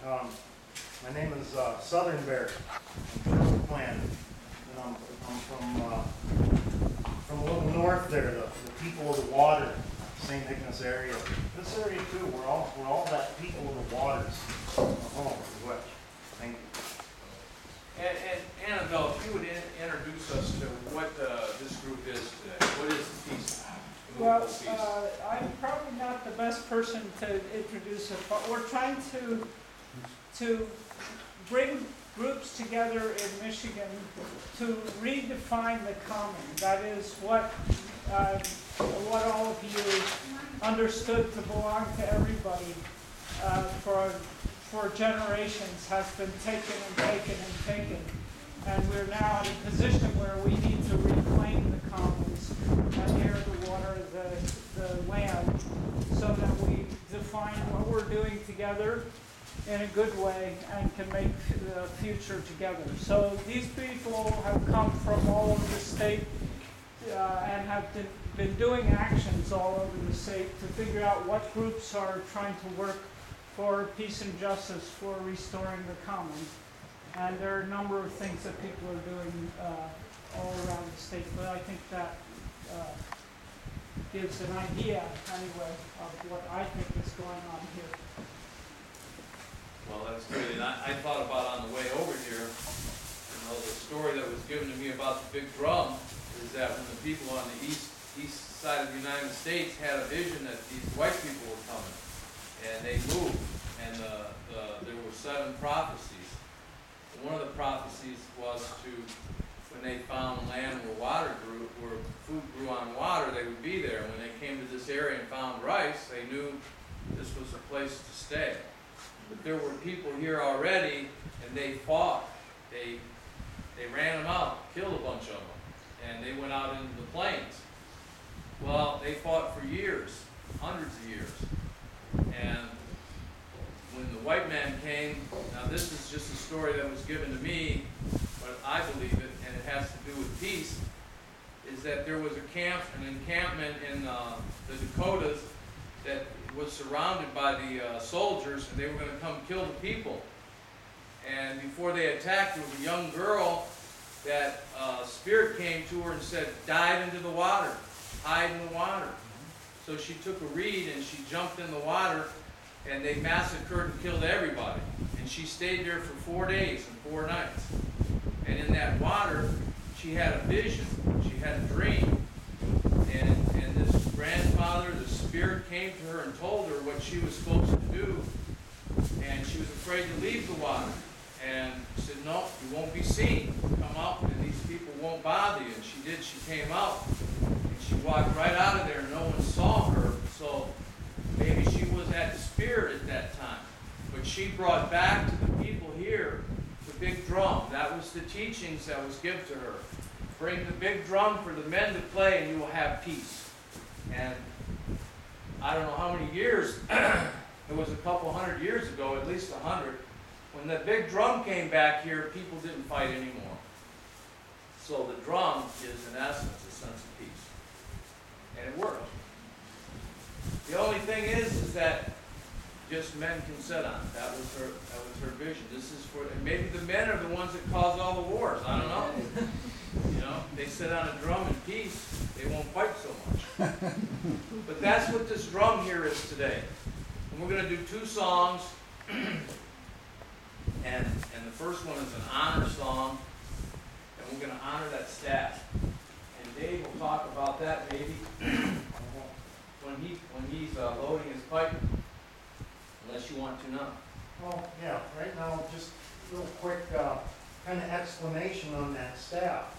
My name is Southern Bear. I'm from Clan, and I'm from a little north there, the people of the water, St. Ignace area. This area too, we're all that people of the waters. Oh, West. Thank you. And Annabelle, if you would introduce us to what this group is today. What is the Peace? Well, I'm probably not the best person to introduce it, but we're trying to bring groups together in Michigan to redefine the common. That is what all of you understood to belong to everybody for generations has been taken and taken and taken. And we're now in a position where we need to reclaim the commons, the air, the water, the land, so that we define what we're doing together in a good way and can make the future together. So these people have come from all over the state and have been doing actions all over the state to figure out what groups are trying to work for peace and justice, for restoring the commons. And there are a number of things that people are doing all around the state, but I think that gives an idea, anyway, of what I think is going on here. Well, that's great. And I thought about on the way over here, the story that was given to me about the big drum is that when the people on the east side of the United States had a vision that these white people were coming, and they moved, and there were 7 prophecies. One of the prophecies was when they found land where food grew on water, they would be there. When they came to this area and found rice, they knew this was a place to stay. But there were people here already, and they fought. They ran them out, killed a bunch of them, and they went out into the plains. Well, they fought for years, hundreds of years, and when the white man came, now this is just a story that was given to me, but I believe it, and it has to do with peace, is that there was an encampment in the Dakotas that was surrounded by the soldiers, and they were going to come kill the people. And before they attacked, there was a young girl that spirit came to her and said, dive into the water, hide in the water. So she took a reed and she jumped in the water, and they massacred and killed everybody. And she stayed there for 4 days and 4 nights. And in that water, she had a vision. She had a dream. And this grandfather, the spirit came to her and told her what she was supposed to do. And she was afraid to leave the water. And said, no, you won't be seen. Come out and these people won't bother you. And she did. She came out. And she walked right out of there and no one saw her. So maybe she was that spirit at that time. But she brought back to the people here the big drum. That was the teachings that was given to her. Bring the big drum for the men to play and you will have peace. And I don't know how many years, it was a couple hundred years ago, at least 100, when the big drum came back here, people didn't fight anymore. So the drum is in essence a sense of peace. And it worked. The only thing is that just men can sit on it. That was her vision. This is for, and maybe the men are the ones that cause all the wars. I don't know. They sit on a drum in peace, they won't fight so much. But that's what this drum here is today. And we're going to do 2 songs. And the first one is an honor song, and we're going to honor that staff. And Dave will talk about that maybe when he's loading his pipe, unless you want to know. Oh, yeah, right now, just a real quick kind of explanation on that staff.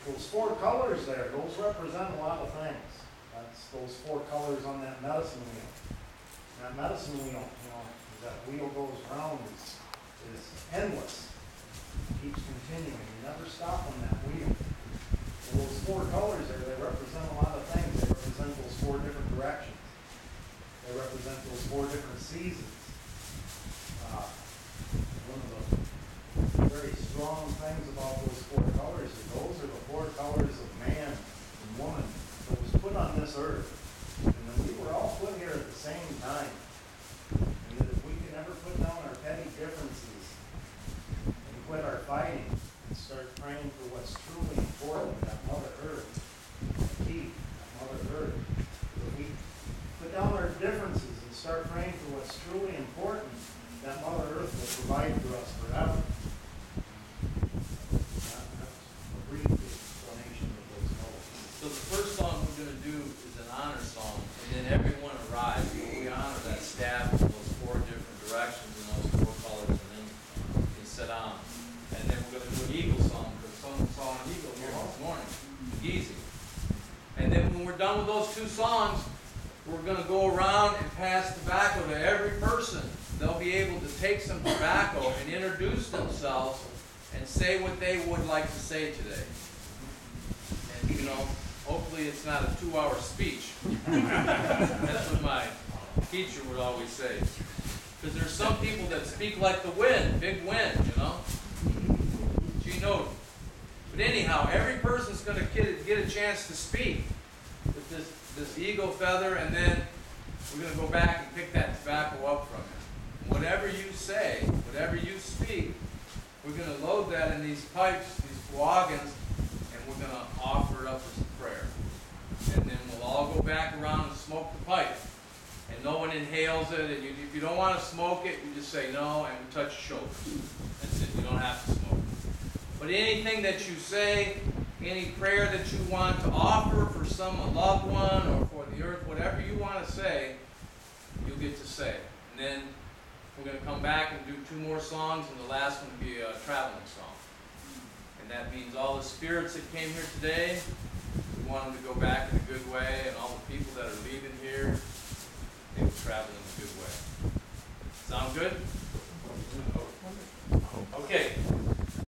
Those 4 colors there, those represent a lot of things. That's those 4 colors on that medicine wheel. That medicine wheel, that wheel goes around is endless. It keeps continuing. You never stop on that wheel. And those 4 colors there, they represent a lot of things. They represent those 4 different directions. They represent those 4 different seasons. One of the very strong things about those 4 colors is those are the 4 colors of man and woman that was put on this earth. And then we were all put here at the same time. And provide for us forever. That's a brief explanation of those colors. So the first song we're gonna do is an honor song, and then everyone arrives. We honor that staff in those 4 different directions and those 4 colors, and then you sit down. And then we're gonna do an eagle song, because someone saw an eagle here this morning, easy. And then when we're done with those 2 songs, we're gonna go around and pass tobacco to every person. They'll be able to take some tobacco and introduce themselves and say what they would like to say today. And, you know, hopefully it's not a 2-hour speech. That's what my teacher would always say. Because there's some people that speak like the wind, big wind, you know. She knows. But anyhow, every person's going to get a chance to speak with this eagle feather, and then we're going to go back and pick that tobacco up from it. Whatever you say, whatever you speak, we're going to load that in these pipes, these wagons, and we're going to offer it up as a prayer. And then we'll all go back around and smoke the pipe. And no one inhales it, and if you don't want to smoke it, you just say no, and we touch your shoulders. That's it, you don't have to smoke it. But anything that you say, any prayer that you want to offer for some loved one or for the earth, whatever you want to say, you'll get to say. And then we're going to come back and do 2 more songs, and the last one will be a traveling song. And that means all the spirits that came here today, we want them to go back in a good way, and all the people that are leaving here, they will travel in a good way. Sound good?